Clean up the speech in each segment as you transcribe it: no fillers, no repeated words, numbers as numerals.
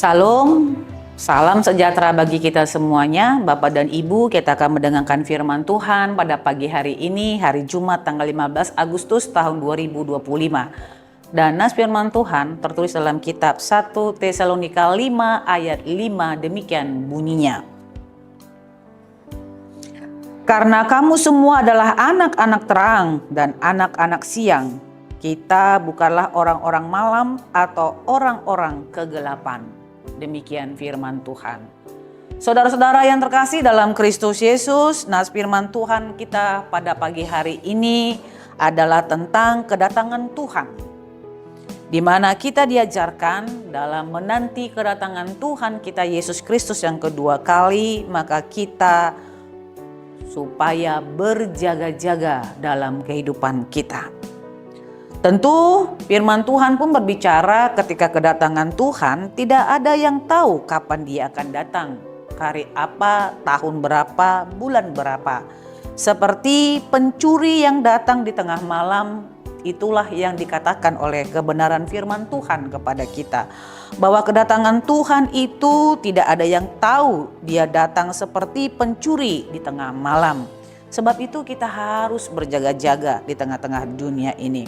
Salam, salam sejahtera bagi kita semuanya. Bapak dan Ibu, kita akan mendengarkan firman Tuhan pada pagi hari ini, hari Jumat tanggal 15 Agustus tahun 2025. Dan nas firman Tuhan tertulis dalam kitab 1 Tesalonika 5 ayat 5, demikian bunyinya. Karena kamu semua adalah anak-anak terang dan anak-anak siang, kita bukanlah orang-orang malam atau orang-orang kegelapan. Demikian firman Tuhan. Saudara-saudara yang terkasih dalam Kristus Yesus, nas firman Tuhan kita pada pagi hari ini adalah tentang kedatangan Tuhan. Di mana kita diajarkan dalam menanti kedatangan Tuhan kita Yesus Kristus yang kedua kali, maka kita supaya berjaga-jaga dalam kehidupan kita. Tentu firman Tuhan pun berbicara ketika kedatangan Tuhan tidak ada yang tahu kapan dia akan datang, hari apa, tahun berapa, bulan berapa. Seperti pencuri yang datang di tengah malam, itulah yang dikatakan oleh kebenaran firman Tuhan kepada kita. Bahwa kedatangan Tuhan itu tidak ada yang tahu, dia datang seperti pencuri di tengah malam. Sebab itu kita harus berjaga-jaga di tengah-tengah dunia ini.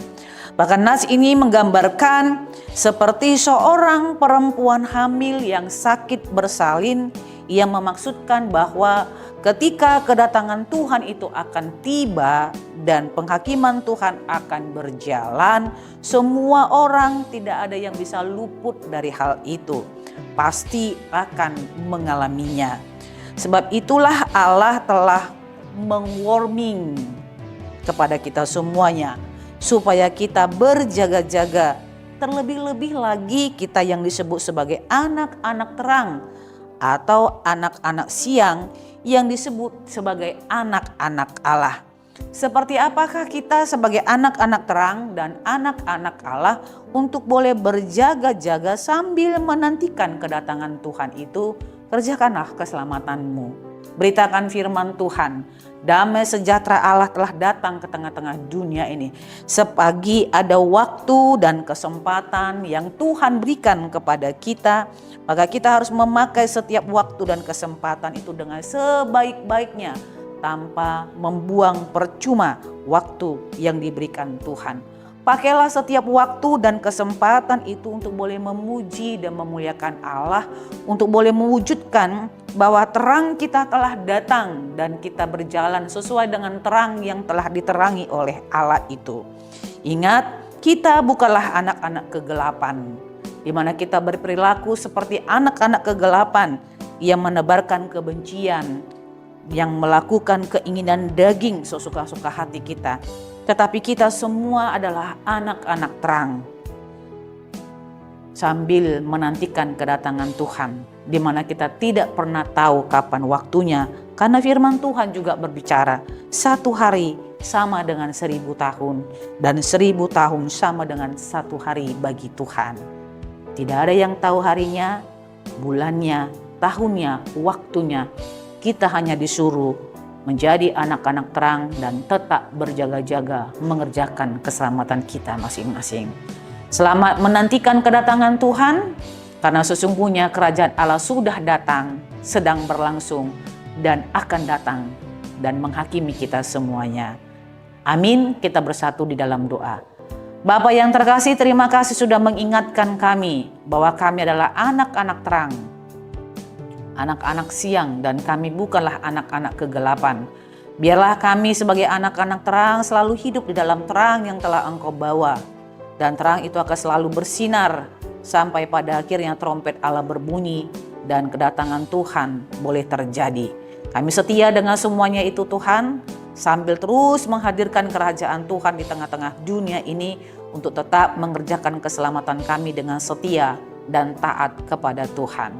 Bahkan nas ini menggambarkan seperti seorang perempuan hamil yang sakit bersalin, yang memaksudkan bahwa ketika kedatangan Tuhan itu akan tiba dan penghakiman Tuhan akan berjalan, semua orang tidak ada yang bisa luput dari hal itu. Pasti akan mengalaminya. Sebab itulah Allah telah meng-warning kepada kita semuanya supaya kita berjaga-jaga, terlebih-lebih lagi kita yang disebut sebagai anak-anak terang atau anak-anak siang yang disebut sebagai anak-anak Allah. Seperti apakah kita sebagai anak-anak terang dan anak-anak Allah untuk boleh berjaga-jaga sambil menantikan kedatangan Tuhan itu? Kerjakanlah keselamatanmu. Beritakan firman Tuhan. Damai sejahtera Allah telah datang ke tengah-tengah dunia ini. Sepagi ada waktu dan kesempatan yang Tuhan berikan kepada kita, maka kita harus memakai setiap waktu dan kesempatan itu dengan sebaik-baiknya tanpa membuang percuma waktu yang diberikan Tuhan. Pakailah setiap waktu dan kesempatan itu untuk boleh memuji dan memuliakan Allah, untuk boleh mewujudkan bahwa terang kita telah datang dan kita berjalan sesuai dengan terang yang telah diterangi oleh Allah itu. Ingat, kita bukanlah anak-anak kegelapan, di mana kita berperilaku seperti anak-anak kegelapan yang menebarkan kebencian, yang melakukan keinginan daging sesuka-suka hati kita. Tetapi kita semua adalah anak-anak terang sambil menantikan kedatangan Tuhan, di mana kita tidak pernah tahu kapan waktunya, karena firman Tuhan juga berbicara 1 hari sama dengan 1000 tahun dan 1000 tahun sama dengan 1 hari bagi Tuhan. Tidak ada yang tahu harinya, bulannya, tahunnya, waktunya. Kita hanya disuruh menjadi anak-anak terang dan tetap berjaga-jaga mengerjakan keselamatan kita masing-masing. Selamat menantikan kedatangan Tuhan, karena sesungguhnya kerajaan Allah sudah datang, sedang berlangsung, dan akan datang dan menghakimi kita semuanya. Amin, kita bersatu di dalam doa. Bapa yang terkasih, terima kasih sudah mengingatkan kami bahwa kami adalah anak-anak terang, anak-anak siang, dan kami bukanlah anak-anak kegelapan. Biarlah kami sebagai anak-anak terang selalu hidup di dalam terang yang telah Engkau bawa. Dan terang itu akan selalu bersinar sampai pada akhirnya trompet Allah berbunyi dan kedatangan Tuhan boleh terjadi. Kami setia dengan semuanya itu Tuhan, sambil terus menghadirkan kerajaan Tuhan di tengah-tengah dunia ini untuk tetap mengerjakan keselamatan kami dengan setia dan taat kepada Tuhan.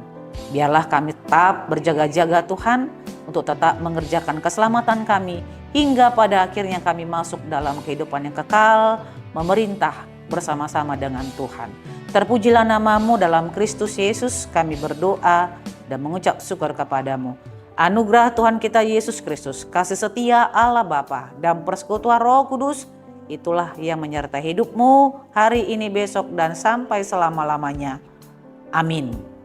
Biarlah kami tetap berjaga-jaga Tuhan untuk tetap mengerjakan keselamatan kami hingga pada akhirnya kami masuk dalam kehidupan yang kekal, memerintah bersama-sama dengan Tuhan. Terpujilah nama-Mu dalam Kristus Yesus, kami berdoa dan mengucap syukur kepadamu. Anugerah Tuhan kita Yesus Kristus, kasih setia Allah Bapa dan persekutuan Roh Kudus, itulah yang menyertai hidupmu hari ini, besok, dan sampai selama-lamanya. Amin.